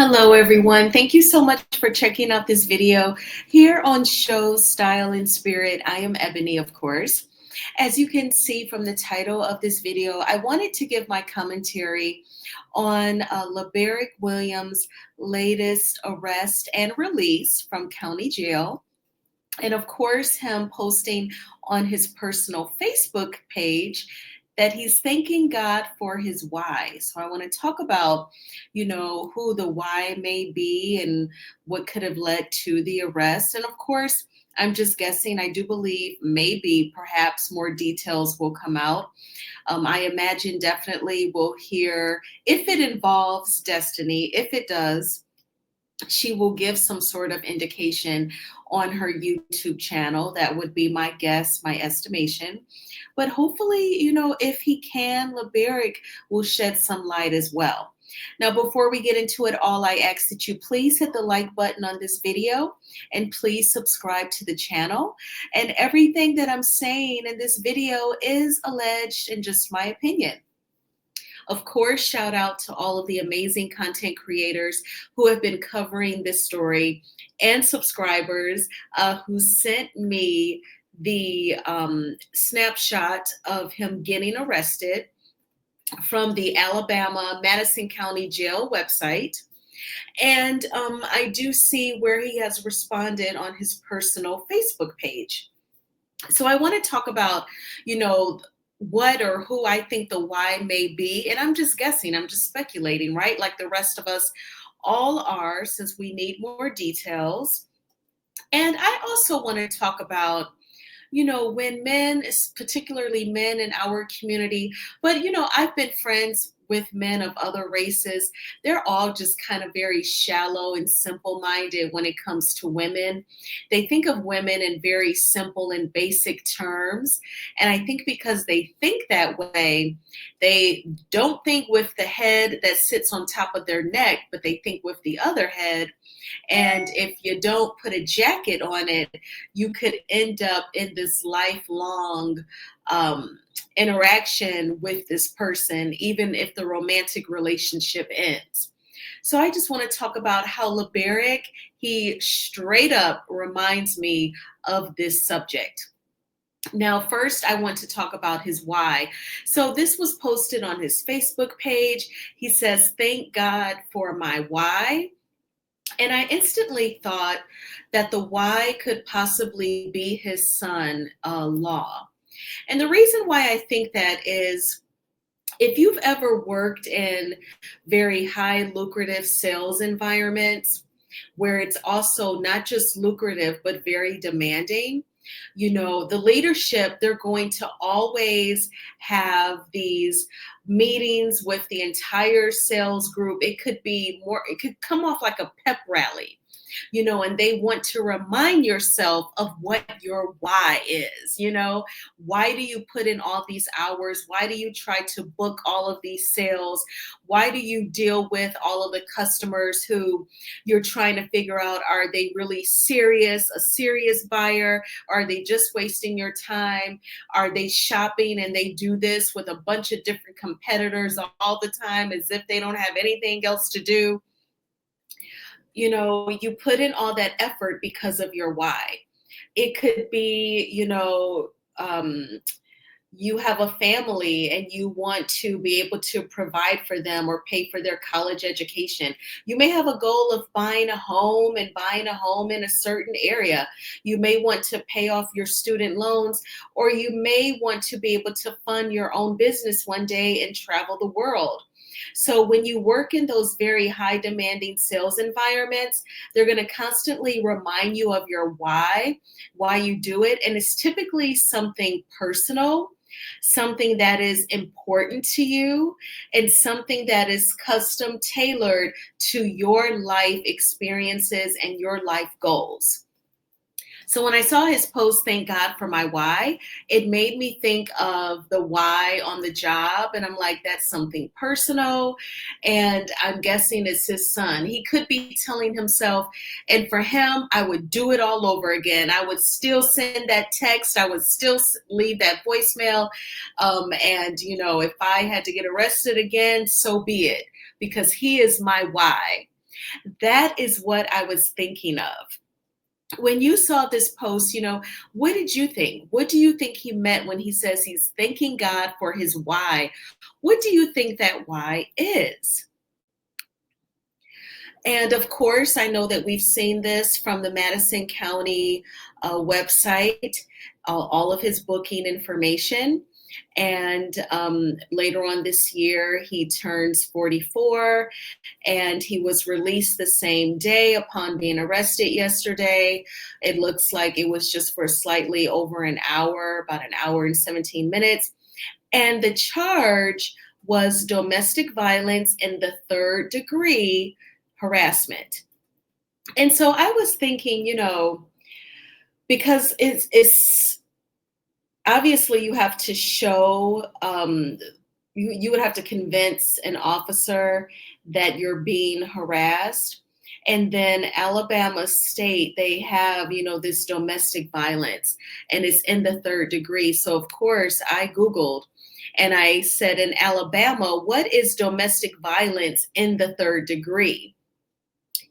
Hello, everyone. Thank you so much for checking out this video here on Show Style and Spirit. I am Ebony, of course. As you can see from the title of this video, I wanted to give my commentary on LaBerrick Williams' latest arrest and release from county jail. And of course, him posting on his personal Facebook page that he's thanking God for his why. So I want to talk about, who the why may be and what could have led to the arrest. And of course, I'm just guessing. I do believe maybe perhaps more details will come out. I imagine definitely we'll hear if it involves Destiny. If it does, she will give some sort of indication on her YouTube channel. That would be my guess, my estimation. But hopefully, if he can, LaBerrick will shed some light as well. Now, before we get into it all, I ask that you please hit the like button on this video and please subscribe to the channel. And everything that I'm saying in this video is alleged and just my opinion. Of course, shout out to all of the amazing content creators who have been covering this story and subscribers who sent me the snapshot of him getting arrested from the Alabama Madison County Jail website. And I do see where he has responded on his personal Facebook page. So I want to talk about, what or who I think the why may be. And I'm just guessing, I'm just speculating, right? Like the rest of us all are, since we need more details. And I also want to talk about, when men, particularly men in our community, but, I've been friends with men of other races. They're all just kind of very shallow and simple-minded when it comes to women. They think of women in very simple and basic terms. And I think because they think that way, they don't think with the head that sits on top of their neck, but they think with the other head. And if you don't put a jacket on it, you could end up in this lifelong interaction with this person, even if the romantic relationship ends. So I just want to talk about how LaBerrick, he straight up reminds me of this subject. Now, first, I want to talk about his why. So this was posted on his Facebook page. He says, "Thank God for my why." And I instantly thought that the why could possibly be his son-in-law. And the reason why I think that is, if you've ever worked in very high lucrative sales environments where it's also not just lucrative, but very demanding, the leadership, they're going to always have these meetings with the entire sales group. It could be more, it could come off like a pep rally. And they want to remind yourself of what your why is. Why do you put in all these hours? Why do you try to book all of these sales? Why do you deal with all of the customers who you're trying to figure out, are they really serious, a serious buyer? Are they just wasting your time? Are they shopping and they do this with a bunch of different competitors all the time as if they don't have anything else to do? You put in all that effort because of your why. It could be, you have a family and you want to be able to provide for them or pay for their college education. You may have a goal of buying a home and buying a home in a certain area. You may want to pay off your student loans, or you may want to be able to fund your own business one day and travel the world. So when you work in those very high demanding sales environments, they're going to constantly remind you of your why you do it. And it's typically something personal, something that is important to you, and something that is custom tailored to your life experiences and your life goals. So when I saw his post, "Thank God for my why," it made me think of the why on the job. And I'm like, that's something personal. And I'm guessing it's his son. He could be telling himself, and for him, I would do it all over again. I would still send that text. I would still leave that voicemail. And, if I had to get arrested again, so be it, because he is my why. That is what I was thinking of. When you saw this post, what did you think? What do you think he meant when he says he's thanking God for his why? What do you think that why is? And of course, I know that we've seen this from the Madison County website, all of his booking information. And later on this year, he turns 44, and he was released the same day upon being arrested yesterday. It looks like it was just for slightly over an hour, about an hour and 17 minutes. And the charge was domestic violence in the third degree harassment. And so I was thinking, because it's obviously you have to show, you would have to convince an officer that you're being harassed. And then Alabama State, they have, this domestic violence, and it's in the third degree. So of course I Googled and I said, in Alabama, what is domestic violence in the third degree?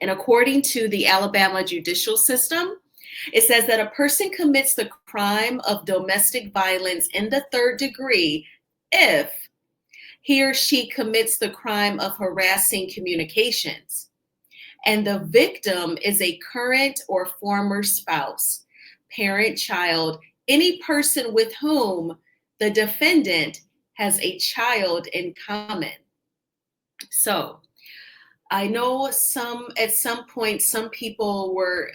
And according to the Alabama judicial system, it says that a person commits the crime of domestic violence in the third degree if he or she commits the crime of harassing communications, and the victim is a current or former spouse, parent, child, any person with whom the defendant has a child in common. So I know at some point, some people were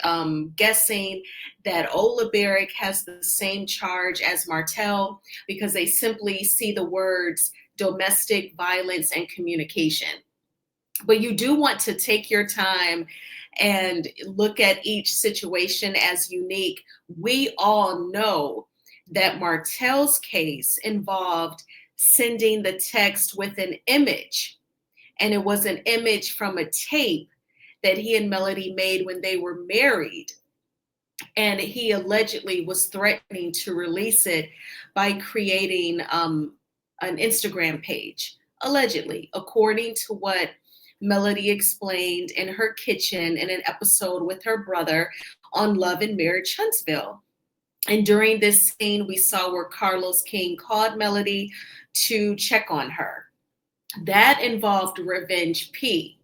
guessing that LaBerrick has the same charge as Martell because they simply see the words domestic violence and communication. But you do want to take your time and look at each situation as unique. We all know that Martell's case involved sending the text with an image. And it was an image from a tape that he and Melody made when they were married. And he allegedly was threatening to release it by creating an Instagram page, allegedly, according to what Melody explained in her kitchen in an episode with her brother on Love and Marriage Huntsville. And during this scene, we saw where Carlos King called Melody to check on her. That involved Revenge P.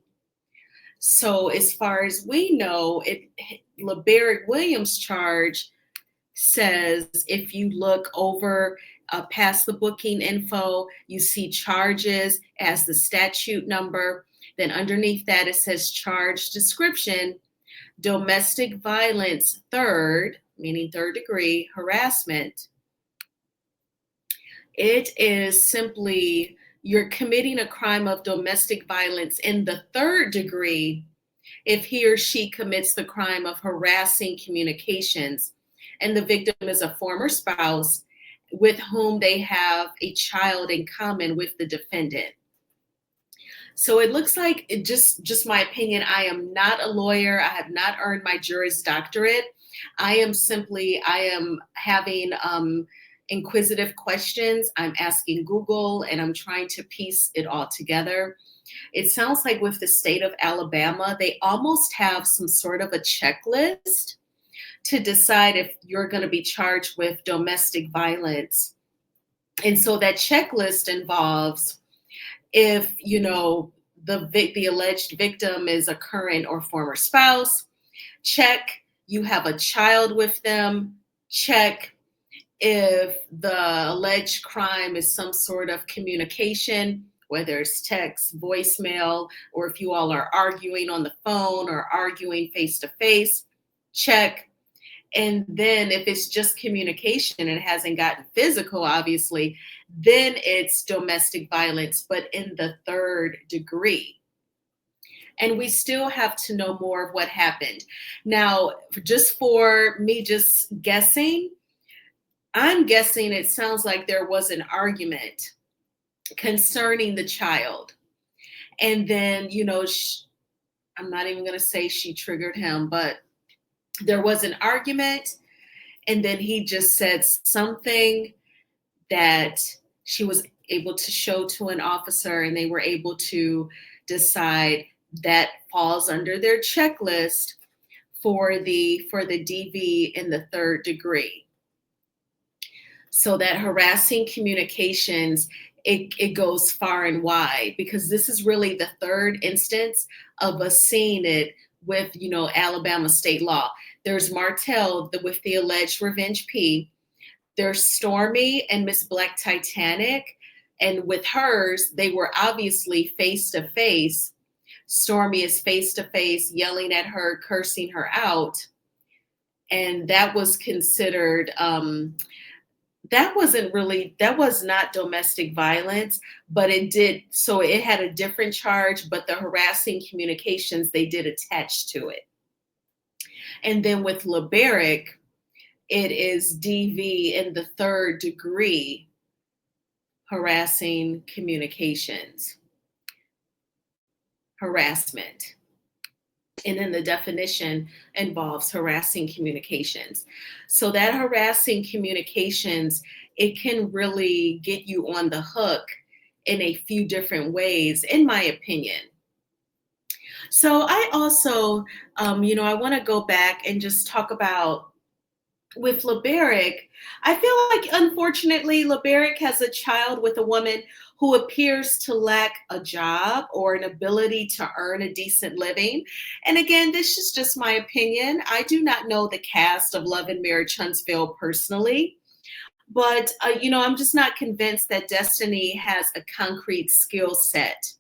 So as far as we know, LaBerrick Williams' charge says if you look over past the booking info, you see charges as the statute number. Then underneath that, it says charge description, domestic violence third, meaning third degree harassment. It is simply you're committing a crime of domestic violence in the third degree if he or she commits the crime of harassing communications, and the victim is a former spouse with whom they have a child in common with the defendant. So it looks like, just my opinion, I am not a lawyer. I have not earned my Juris Doctorate. I am having inquisitive questions. I'm asking Google and I'm trying to piece it all together. It sounds like with the state of Alabama, they almost have some sort of a checklist to decide if you're going to be charged with domestic violence. And so that checklist involves if, the alleged victim is a current or former spouse, check, you have a child with them, check, if the alleged crime is some sort of communication, whether it's text, voicemail, or if you all are arguing on the phone or arguing face to face, check. And then if it's just communication and it hasn't gotten physical, obviously, then it's domestic violence, but in the third degree. And we still have to know more of what happened. Now, just for me just guessing, I'm guessing it sounds like there was an argument concerning the child. And then, I'm not even going to say she triggered him, but there was an argument. And then he just said something that she was able to show to an officer, and they were able to decide that falls under their checklist for the DV in the third degree. So that harassing communications, it goes far and wide, because this is really the third instance of us seeing it with, Alabama state law. There's Martell with the alleged Revenge P. There's Stormy and Miss Black Titanic. And with hers, they were obviously face to face. Stormy is face to face, yelling at her, cursing her out. And that was considered, that was not domestic violence, but it had a different charge, but the harassing communications, they did attach to it. And then with LaBerrick, it is DV in the third degree, harassing communications, harassment. And then the definition involves harassing communications. So that harassing communications, it can really get you on the hook in a few different ways, in my opinion. So I also, I want to go back and just talk about with LaBerrick. I feel like, unfortunately, LaBerrick has a child with a woman who appears to lack a job or an ability to earn a decent living. And again, this is just my opinion. I do not know the cast of Love and Marriage Huntsville personally, but I'm just not convinced that Destiny has a concrete skill set.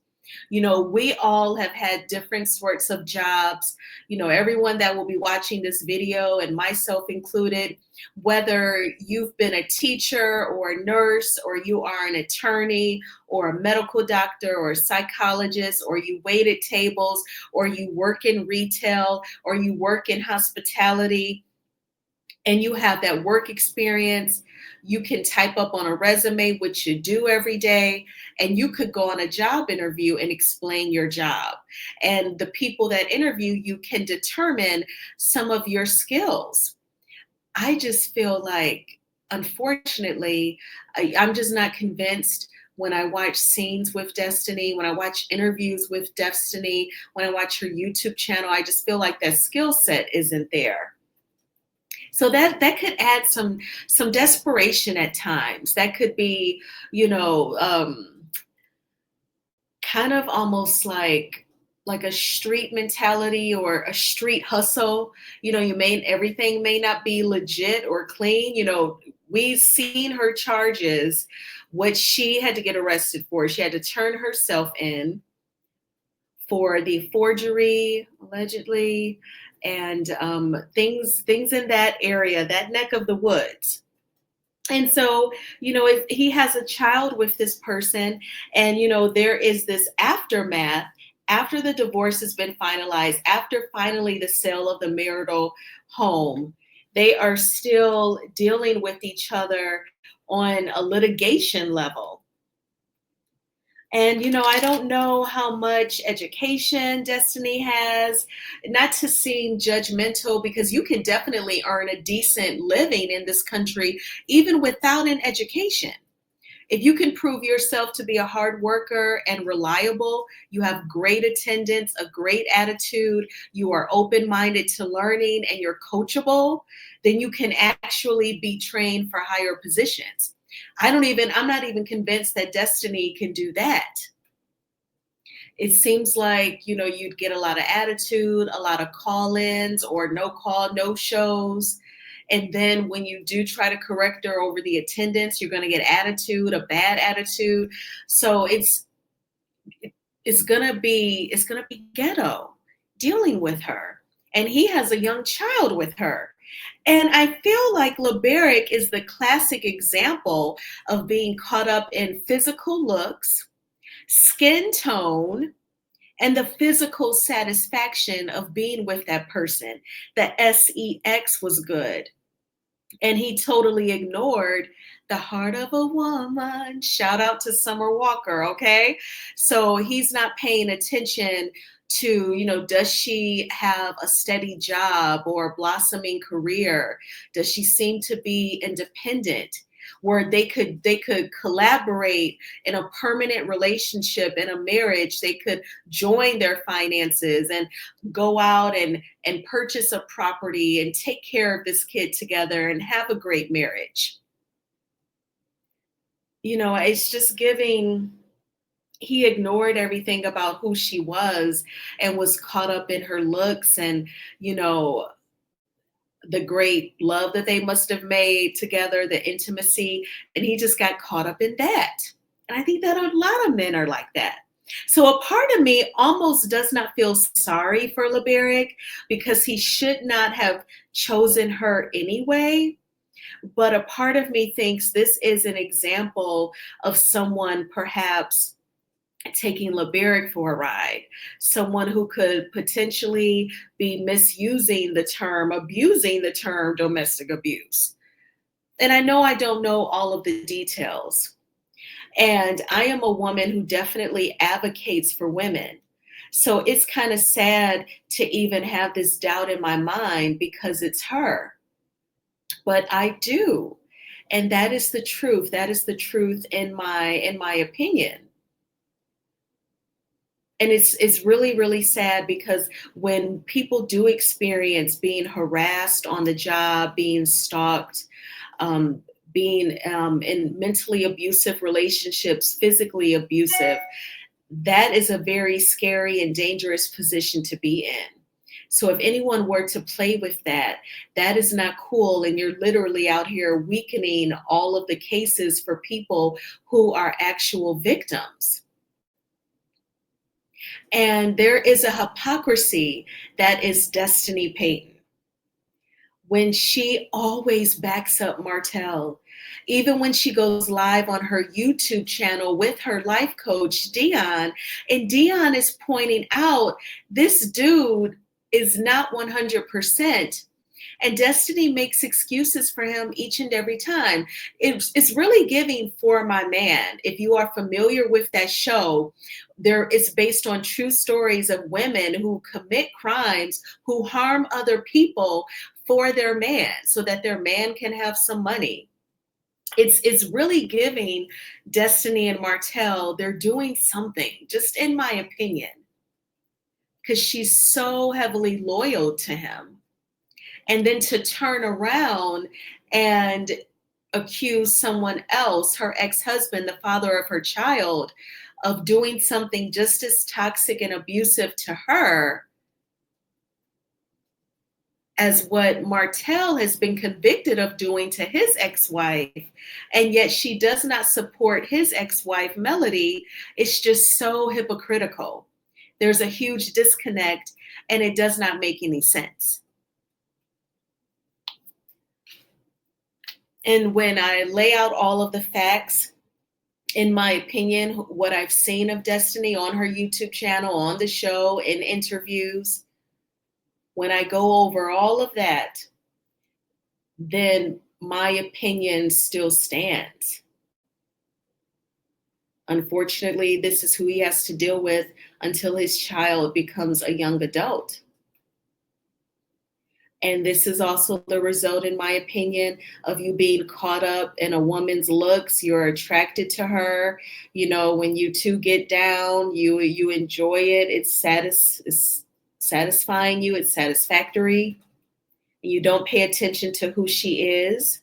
We all have had different sorts of jobs. Everyone that will be watching this video, and myself included, whether you've been a teacher or a nurse, or you are an attorney or a medical doctor or a psychologist, or you waited tables, or you work in retail, or you work in hospitality, and you have that work experience, you can type up on a resume what you do every day, and you could go on a job interview and explain your job. And the people that interview you can determine some of your skills. I just feel like, unfortunately, I'm just not convinced when I watch scenes with Destiny, when I watch interviews with Destiny, when I watch her YouTube channel. I just feel like that skill set isn't there. So that could add some desperation at times. That could be, kind of almost like a street mentality or a street hustle. Everything may not be legit or clean. We've seen her charges, what she had to get arrested for. She had to turn herself in for the forgery, allegedly, and things in that area, that neck of the woods. And so, he has a child with this person, and, there is this aftermath after the divorce has been finalized, after finally the sale of the marital home. They are still dealing with each other on a litigation level. And, I don't know how much education Destiny has, not to seem judgmental, because you can definitely earn a decent living in this country, even without an education. If you can prove yourself to be a hard worker and reliable, you have great attendance, a great attitude, you are open-minded to learning, and you're coachable, then you can actually be trained for higher positions. I'm not even convinced that Destiny can do that. It seems like, you'd get a lot of attitude, a lot of call-ins or no shows. And then when you do try to correct her over the attendance, you're going to get a bad attitude. So it's going to be ghetto dealing with her. And he has a young child with her. And I feel like LaBerrick is the classic example of being caught up in physical looks, skin tone, and the physical satisfaction of being with that person. The sex was good. And he totally ignored the heart of a woman. Shout out to Summer Walker, okay? So he's not paying attention to, does she have a steady job or a blossoming career? Does she seem to be independent? where they could collaborate in a permanent relationship, in a marriage. They could join their finances and go out and purchase a property and take care of this kid together and have a great marriage. It's just giving. He ignored everything about who she was and was caught up in her looks and, you know, the great love that they must have made together, the intimacy, and he just got caught up in that. And I think that a lot of men are like that. So a part of me almost does not feel sorry for LaBerrick because he should not have chosen her anyway. But a part of me thinks this is an example of someone perhaps taking LaBerrick for a ride, someone who could potentially be misusing the term, abusing the term domestic abuse. And I know I don't know all of the details. And I am a woman who definitely advocates for women. So it's kind of sad to even have this doubt in my mind because it's her. But I do. And that is the truth. That is the truth in my opinion. And it's really, really sad because when people do experience being harassed on the job, being stalked, being in mentally abusive relationships, physically abusive, that is a very scary and dangerous position to be in. So if anyone were to play with that, that is not cool. And you're literally out here weakening all of the cases for people who are actual victims. And there is a hypocrisy that is Destiny Payton. When she always backs up Martell, even when she goes live on her YouTube channel with her life coach, Dion, and Dion is pointing out this dude is not 100%. And Destiny makes excuses for him each and every time. It's really giving For My Man. If you are familiar with that show, it's based on true stories of women who commit crimes, who harm other people for their man so that their man can have some money. It's really giving Destiny and Martell, they're doing something, just in my opinion, because she's so heavily loyal to him. And then to turn around and accuse someone else, her ex-husband, the father of her child, of doing something just as toxic and abusive to her as what Martell has been convicted of doing to his ex-wife, and yet she does not support his ex-wife, Melody. It's just so hypocritical. There's a huge disconnect, and it does not make any sense. And when I lay out all of the facts, in my opinion, what I've seen of Destiny on her YouTube channel, on the show, in interviews, when I go over all of that, then my opinion still stands. Unfortunately, this is who he has to deal with until his child becomes a young adult. And this is also the result, in my opinion, of you being caught up in a woman's looks. You're attracted to her. You know, when you two get down, you enjoy it. It's satisfying you. It's satisfactory. You don't pay attention to who she is.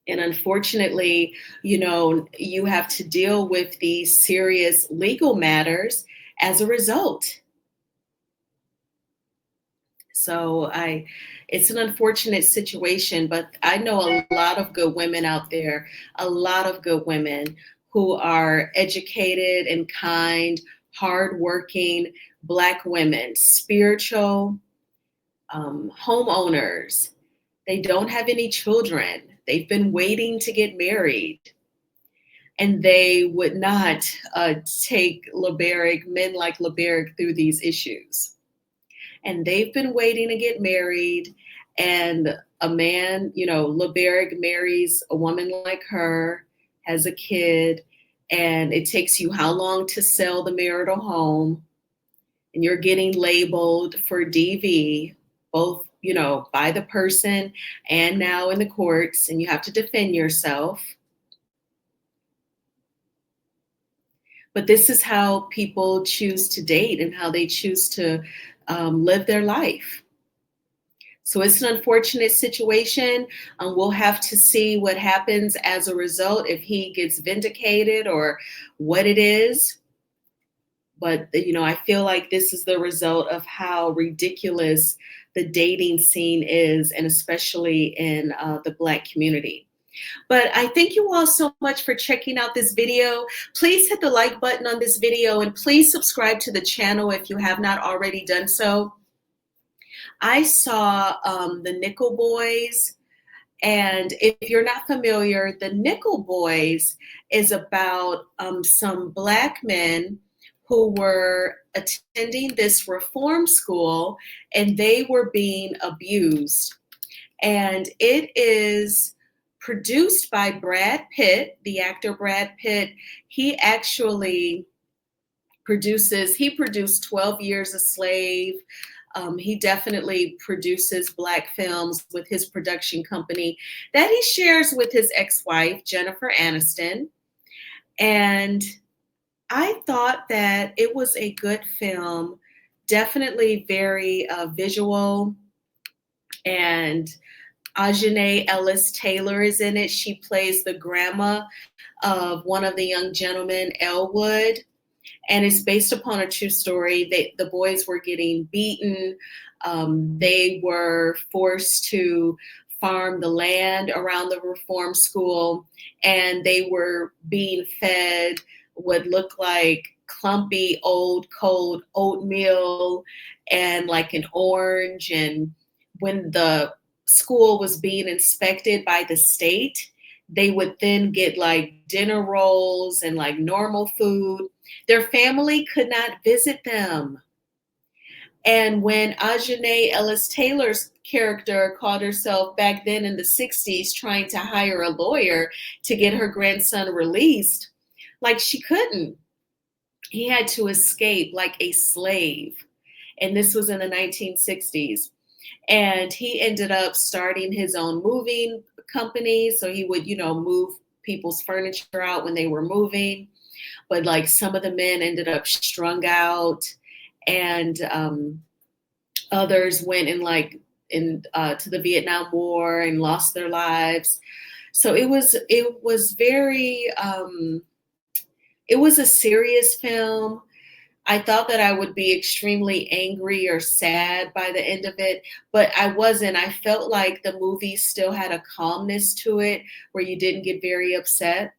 And unfortunately, you know, you have to deal with these serious legal matters as a result. So it's an unfortunate situation, but I know a lot of good women out there, a lot of good women who are educated and kind, hardworking Black women, spiritual, homeowners. They don't have any children. They've been waiting to get married. And they would not take men like LaBerrick through these issues. And they've been waiting to get married, and a man, you know, LaBerrick marries a woman like her, has a kid, and it takes you how long to sell the marital home, and you're getting labeled for DV, both by the person and now in the courts, and you have to defend yourself. But this is how people choose to date and how they choose to live their life. So it's an unfortunate situation. We'll have to see what happens as a result, if he gets vindicated or what it is. But, I feel like this is the result of how ridiculous the dating scene is, and especially in the Black community. But I thank you all so much for checking out this video. Please hit the like button on this video, and please subscribe to the channel if you have not already done so. I saw the Nickel Boys, and if you're not familiar, the Nickel Boys is about some Black men who were attending this reform school, and they were being abused. And it is produced by Brad Pitt, the actor Brad Pitt. He actually produced 12 Years a Slave. He definitely produces Black films with his production company that he shares with his ex-wife, Jennifer Aniston. And I thought that it was a good film, definitely very visual. And Aunjanue Ellis Taylor is in it. She plays the grandma of one of the young gentlemen, Elwood. And it's based upon a true story. The boys were getting beaten. They were forced to farm the land around the reform school, and they were being fed what looked like clumpy, old, cold oatmeal and like an orange. And when the school was being inspected by the state, they would then get like dinner rolls and like normal food. Their family could not visit them. And when Aunjanue Ellis Taylor's character called herself back then in the 60s trying to hire a lawyer to get her grandson released, like she couldn't. He had to escape like a slave. And this was in the 1960s. And he ended up starting his own moving company. So he would, move people's furniture out when they were moving. But like some of the men ended up strung out, and others went to the Vietnam War and lost their lives. So it was very, it was a serious film. I thought that I would be extremely angry or sad by the end of it, but I wasn't. I felt like the movie still had a calmness to it where you didn't get very upset.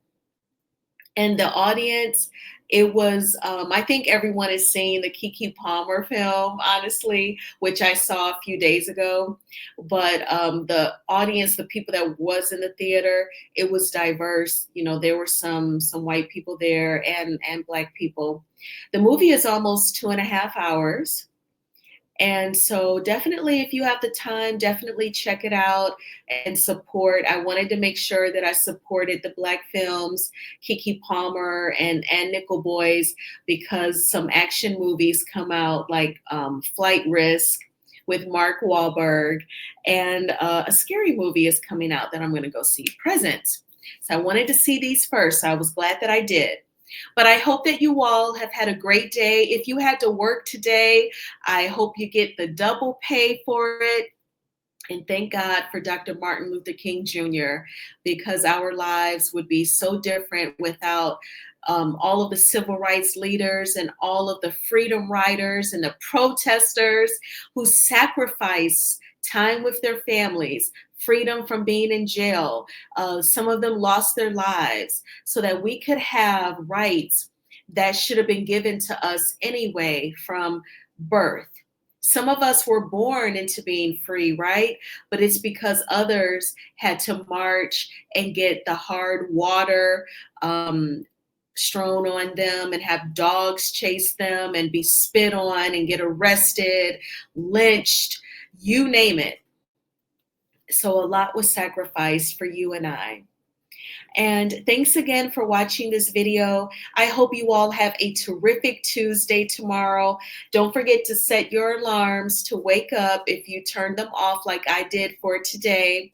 And the audience, it was, I think everyone is seeing the Keke Palmer film, honestly, which I saw a few days ago. But the audience, the people that was in the theater, it was diverse. There were some white people there and Black people. The movie is almost 2.5 hours. And so definitely, if you have the time, definitely check it out and support. I wanted to make sure that I supported the Black films, Keke Palmer and Nickel Boys, because some action movies come out like Flight Risk with Mark Wahlberg, and a scary movie is coming out that I'm going to go see, Present. So I wanted to see these first. So I was glad that I did. But I hope that you all have had a great day. If you had to work today, I hope you get the double pay for it. And thank God for Dr. Martin Luther King Jr., because our lives would be so different without all of the civil rights leaders and all of the freedom riders and the protesters who sacrificed time with their families, freedom from being in jail. Some of them lost their lives so that we could have rights that should have been given to us anyway from birth. Some of us were born into being free, right? But it's because others had to march and get the hard water strewn on them and have dogs chase them and be spit on and get arrested, lynched, you name it. So a lot was sacrificed for you and I. And thanks again for watching this video. I hope you all have a terrific Tuesday tomorrow. Don't forget to set your alarms to wake up if you turn them off like I did for today.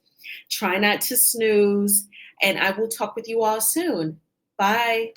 Try not to snooze, and I will talk with you all soon. Bye.